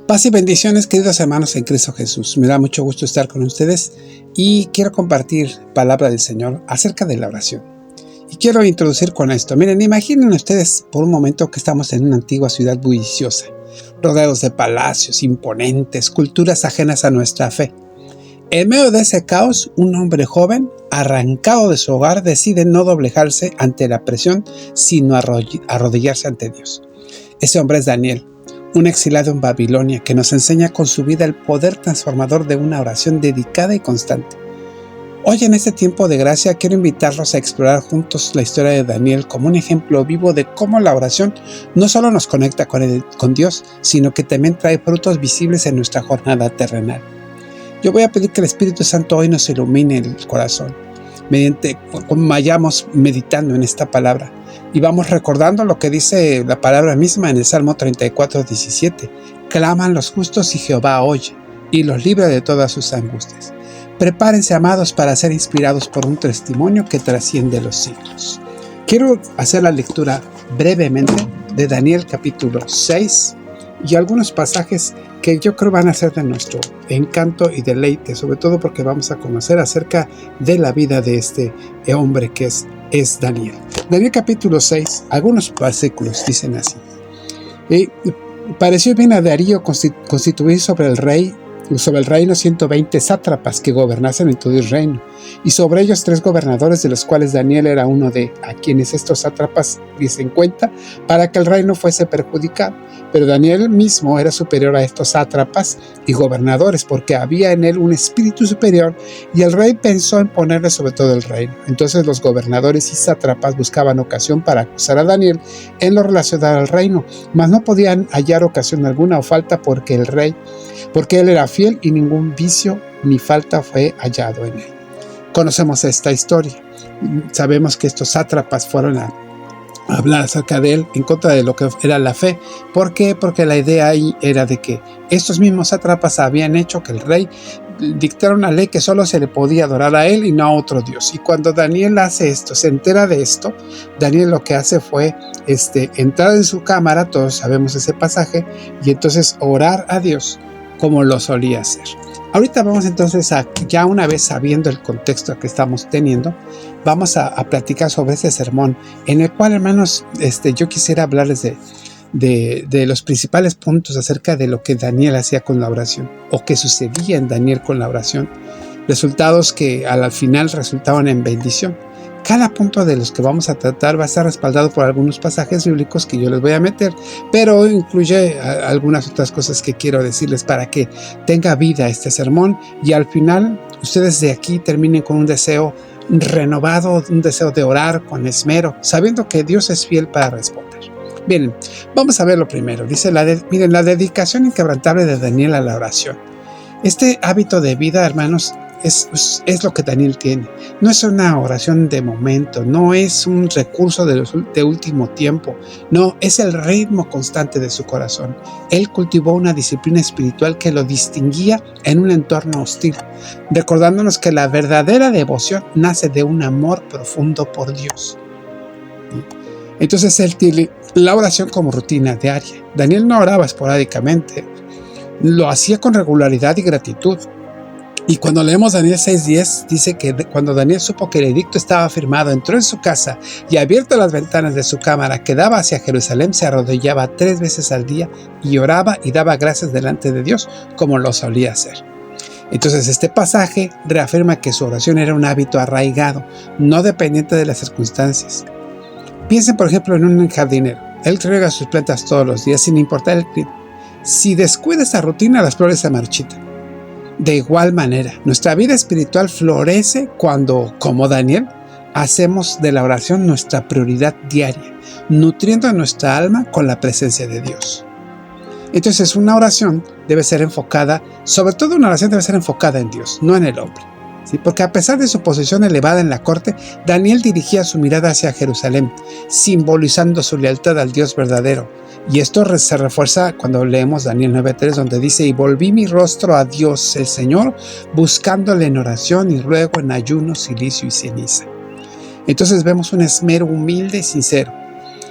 Paz y bendiciones, queridos hermanos en Cristo Jesús. Me da mucho gusto estar con ustedes y quiero compartir palabra del Señor acerca de la oración. Y quiero introducir con esto. Miren, imaginen ustedes por un momento que estamos en una antigua ciudad bulliciosa, rodeados de palacios imponentes, culturas ajenas a nuestra fe. En medio de ese caos, un hombre joven, arrancado de su hogar, decide no doblegarse ante la presión, sino arrodillarse ante Dios. Ese hombre es Daniel, un exilado en Babilonia que nos enseña con su vida el poder transformador de una oración dedicada y constante. Hoy en este tiempo de gracia quiero invitarlos a explorar juntos la historia de Daniel como un ejemplo vivo de cómo la oración no solo nos conecta con Dios, sino que también trae frutos visibles en nuestra jornada terrenal. Yo voy a pedir que el Espíritu Santo hoy nos ilumine el corazón, mediante como vayamos meditando en esta palabra. Y vamos recordando lo que dice la palabra misma en el Salmo 34:17. Claman los justos y Jehová oye, y los libra de todas sus angustias. Prepárense, amados, para ser inspirados por un testimonio que trasciende los siglos. Quiero hacer la lectura brevemente de Daniel capítulo 6 y algunos pasajes que yo creo van a ser de nuestro encanto y deleite, sobre todo porque vamos a conocer acerca de la vida de este hombre que es Daniel. Daniel capítulo 6, algunos versículos dicen así. Pareció bien a Darío constituir sobre el reino 120 sátrapas que gobernasen en todo el reino, y sobre ellos 3 gobernadores, de los cuales Daniel era uno a quienes estos sátrapas diesen cuenta, para que el reino fuese perjudicado. Pero Daniel mismo era superior a estos sátrapas y gobernadores, porque había en él un espíritu superior, y el rey pensó en ponerle sobre todo el reino. Entonces los gobernadores y sátrapas buscaban ocasión para acusar a Daniel en lo relacionado al reino, mas no podían hallar ocasión alguna o falta, porque él era fiel y ningún vicio ni falta fue hallado en él. Conocemos esta historia. Sabemos que estos sátrapas fueron a hablar acerca de él en contra de lo que era la fe. ¿Por qué? Porque la idea ahí era de que estos mismos sátrapas habían hecho que el rey dictara una ley que solo se le podía adorar a él y no a otro Dios. Y cuando Daniel hace esto, se entera de esto, Daniel lo que hace fue entrar en su cámara, todos sabemos ese pasaje, y entonces orar a Dios como lo solía hacer. Ahorita vamos entonces ya una vez sabiendo el contexto que estamos teniendo, vamos a platicar sobre ese sermón, en el cual, hermanos, yo quisiera hablarles de los principales puntos acerca de lo que Daniel hacía con la oración, o que sucedía en Daniel con la oración, resultados que al final resultaban en bendición. Cada punto de los que vamos a tratar va a estar respaldado por algunos pasajes bíblicos que yo les voy a meter, pero incluye algunas otras cosas que quiero decirles para que tenga vida este sermón y al final ustedes de aquí terminen con un deseo renovado, un deseo de orar con esmero, sabiendo que Dios es fiel para responder. Bien, vamos a ver lo primero. Dice, miren, la dedicación inquebrantable de Daniel a la oración. Este hábito de vida, hermanos, es lo que Daniel tiene. No es una oración de momento, no es un recurso de último tiempo, no, es el ritmo constante de su corazón. Él cultivó una disciplina espiritual que lo distinguía en un entorno hostil, recordándonos que la verdadera devoción nace de un amor profundo por Dios. Entonces él tiene la oración como rutina diaria. Daniel no oraba esporádicamente, lo hacía con regularidad y gratitud. Y cuando leemos Daniel 6:10, dice que cuando Daniel supo que el edicto estaba firmado, entró en su casa y abierto las ventanas de su cámara que daba hacia Jerusalén, se arrodillaba 3 veces al día y oraba y daba gracias delante de Dios como lo solía hacer. Entonces este pasaje reafirma que su oración era un hábito arraigado, no dependiente de las circunstancias. Piensen, por ejemplo, en un jardinero. Él riega sus plantas todos los días sin importar el clima. Si descuida esa rutina, las flores se marchitan. De igual manera, nuestra vida espiritual florece cuando, como Daniel, hacemos de la oración nuestra prioridad diaria, nutriendo nuestra alma con la presencia de Dios. Entonces, una oración debe ser enfocada, sobre todo una oración debe ser enfocada en Dios, no en el hombre. ¿Sí? Porque a pesar de su posición elevada en la corte, Daniel dirigía su mirada hacia Jerusalén, simbolizando su lealtad al Dios verdadero. Y esto se refuerza cuando leemos Daniel 9:3, donde dice: y volví mi rostro a Dios el Señor, buscándole en oración y ruego en ayuno, cilicio y ceniza. Entonces vemos un esmero humilde y sincero.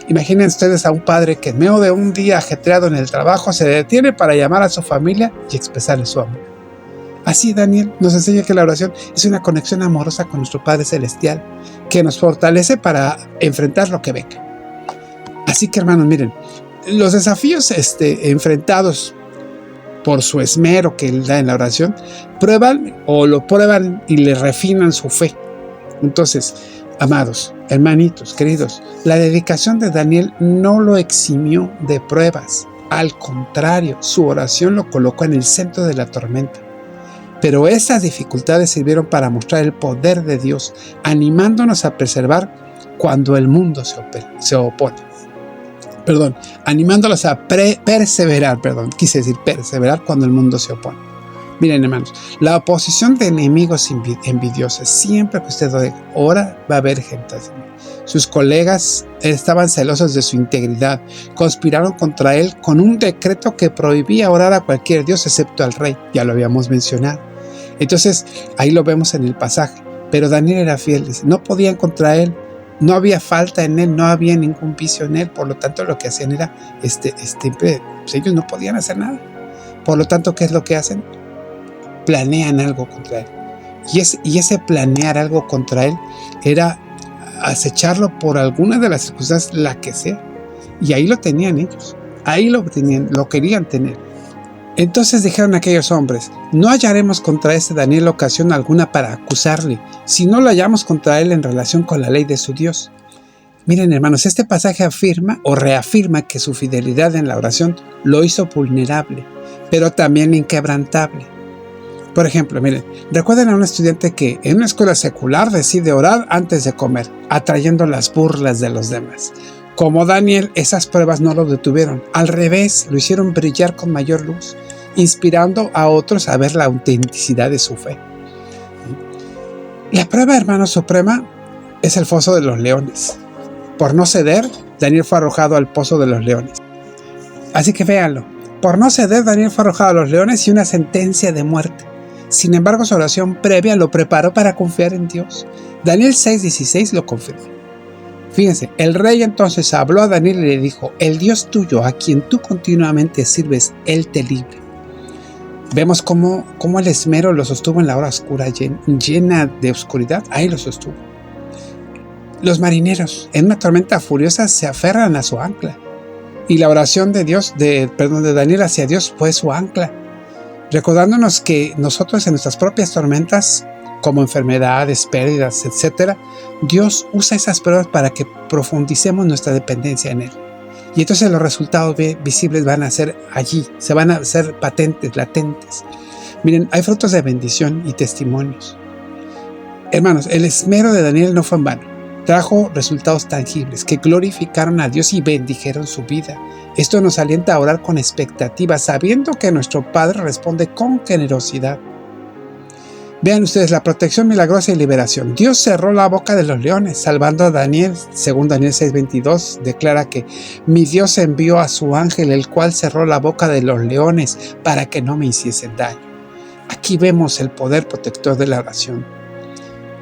Imaginen ustedes a un padre que en medio de un día ajetreado en el trabajo se detiene para llamar a su familia y expresarle su amor. Así Daniel nos enseña que la oración es una conexión amorosa con nuestro Padre Celestial que nos fortalece para enfrentar lo que venga. Así que hermanos, miren, los desafíos enfrentados por su esmero que él da en la oración, prueban y le refinan su fe. Entonces, amados, hermanitos, queridos, la dedicación de Daniel no lo eximió de pruebas. Al contrario, su oración lo colocó en el centro de la tormenta. Pero esas dificultades sirvieron para mostrar el poder de Dios, animándonos a perseverar cuando el mundo se opone. Animándolos a perseverar cuando el mundo se opone. Miren, hermanos, la oposición de enemigos envidiosos, siempre que usted ora, va a haber gente así. Sus colegas estaban celosos de su integridad, conspiraron contra él con un decreto que prohibía orar a cualquier dios excepto al rey, ya lo habíamos mencionado. Entonces, ahí lo vemos en el pasaje, pero Daniel era fiel, dice, no podían contra él, no había falta en él, no había ningún vicio en él, por lo tanto lo que hacían era, ellos no podían hacer nada. Por lo tanto, ¿qué es lo que hacen? Planean algo contra él. Y ese planear algo contra él era acecharlo por alguna de las circunstancias, la que sea. Y ahí lo tenían ellos. Ahí lo tenían, lo querían tener. Entonces dijeron aquellos hombres, no hallaremos contra este Daniel ocasión alguna para acusarle, si no lo hallamos contra él en relación con la ley de su Dios. Miren, hermanos, este pasaje afirma o reafirma que su fidelidad en la oración lo hizo vulnerable, pero también inquebrantable. Por ejemplo, miren, recuerden a un estudiante que en una escuela secular decide orar antes de comer, atrayendo las burlas de los demás. Como Daniel, esas pruebas no lo detuvieron. Al revés, lo hicieron brillar con mayor luz, inspirando a otros a ver la autenticidad de su fe. La prueba, hermano, suprema es el foso de los leones. Por no ceder, Daniel fue arrojado al pozo de los leones. Así que véanlo. Por no ceder, Daniel fue arrojado a los leones y una sentencia de muerte. Sin embargo, su oración previa lo preparó para confiar en Dios. Daniel 6:16 lo confirma. Fíjense, el rey entonces habló a Daniel y le dijo, el Dios tuyo, a quien tú continuamente sirves, Él te libre. Vemos cómo el esmero lo sostuvo en la hora oscura, llena de oscuridad, ahí lo sostuvo. Los marineros, en una tormenta furiosa, se aferran a su ancla. Y la oración de Daniel hacia Dios fue su ancla, recordándonos que nosotros en nuestras propias tormentas, como enfermedades, pérdidas, etc., Dios usa esas pruebas para que profundicemos nuestra dependencia en Él. Y entonces los resultados visibles van a ser allí, se van a hacer patentes, latentes. Miren, hay frutos de bendición y testimonios. Hermanos, el esmero de Daniel no fue en vano. Trajo resultados tangibles que glorificaron a Dios y bendijeron su vida. Esto nos alienta a orar con expectativa, sabiendo que nuestro Padre responde con generosidad. Vean ustedes la protección milagrosa y liberación. Dios cerró la boca de los leones, salvando a Daniel. Según Daniel 6:22, declara que mi Dios envió a su ángel, el cual cerró la boca de los leones para que no me hiciesen daño. Aquí vemos el poder protector de la oración.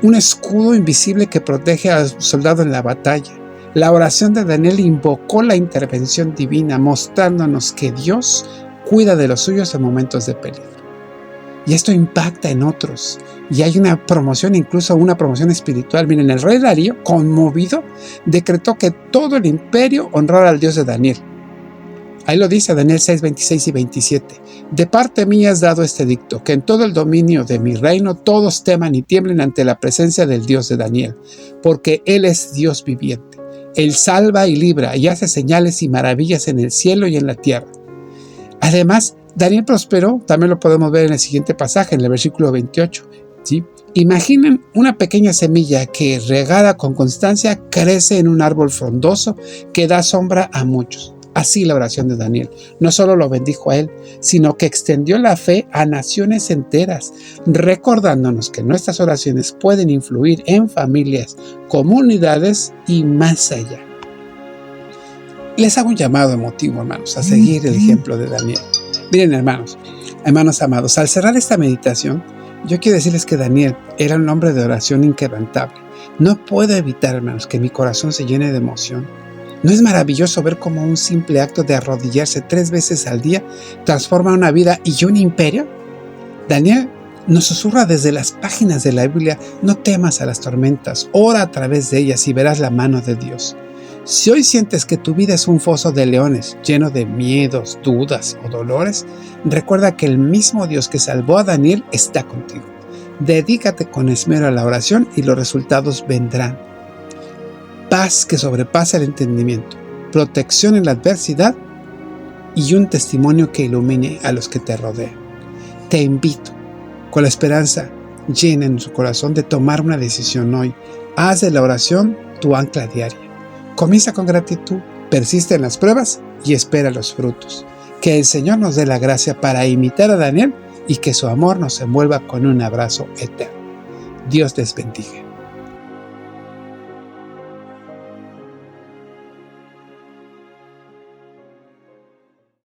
Un escudo invisible que protege al soldado en la batalla. La oración de Daniel invocó la intervención divina, mostrándonos que Dios cuida de los suyos en momentos de peligro. Y esto impacta en otros. Y hay una promoción, incluso una promoción espiritual. Miren, el rey Darío, conmovido, decretó que todo el imperio honrara al Dios de Daniel. Ahí lo dice Daniel 6:26 y 27. De parte mía has dado este dicto, que en todo el dominio de mi reino todos teman y tiemblen ante la presencia del Dios de Daniel, porque Él es Dios viviente. Él salva y libra y hace señales y maravillas en el cielo y en la tierra. Además, Daniel prosperó, también lo podemos ver en el siguiente pasaje, en el versículo 28. ¿Sí? Imaginen una pequeña semilla que, regada con constancia, crece en un árbol frondoso que da sombra a muchos. Así la oración de Daniel no solo lo bendijo a él, sino que extendió la fe a naciones enteras, recordándonos que nuestras oraciones pueden influir en familias, comunidades y más allá. Les hago un llamado emotivo, hermanos, a seguir el ejemplo de Daniel. Miren, hermanos amados, al cerrar esta meditación, yo quiero decirles que Daniel era un hombre de oración inquebrantable. No puedo evitar, hermanos, que mi corazón se llene de emoción ¿No es maravilloso ver cómo un simple acto de arrodillarse 3 veces al día transforma una vida y un imperio? Daniel nos susurra desde las páginas de la Biblia: no temas a las tormentas, ora a través de ellas y verás la mano de Dios. Si hoy sientes que tu vida es un foso de leones, lleno de miedos, dudas o dolores, recuerda que el mismo Dios que salvó a Daniel está contigo. Dedícate con esmero a la oración y los resultados vendrán. Paz que sobrepasa el entendimiento, protección en la adversidad y un testimonio que ilumine a los que te rodean. Te invito, con la esperanza llena en su corazón, de tomar una decisión hoy. Haz de la oración tu ancla diaria. Comienza con gratitud, persiste en las pruebas y espera los frutos. Que el Señor nos dé la gracia para imitar a Daniel y que su amor nos envuelva con un abrazo eterno. Dios les bendiga.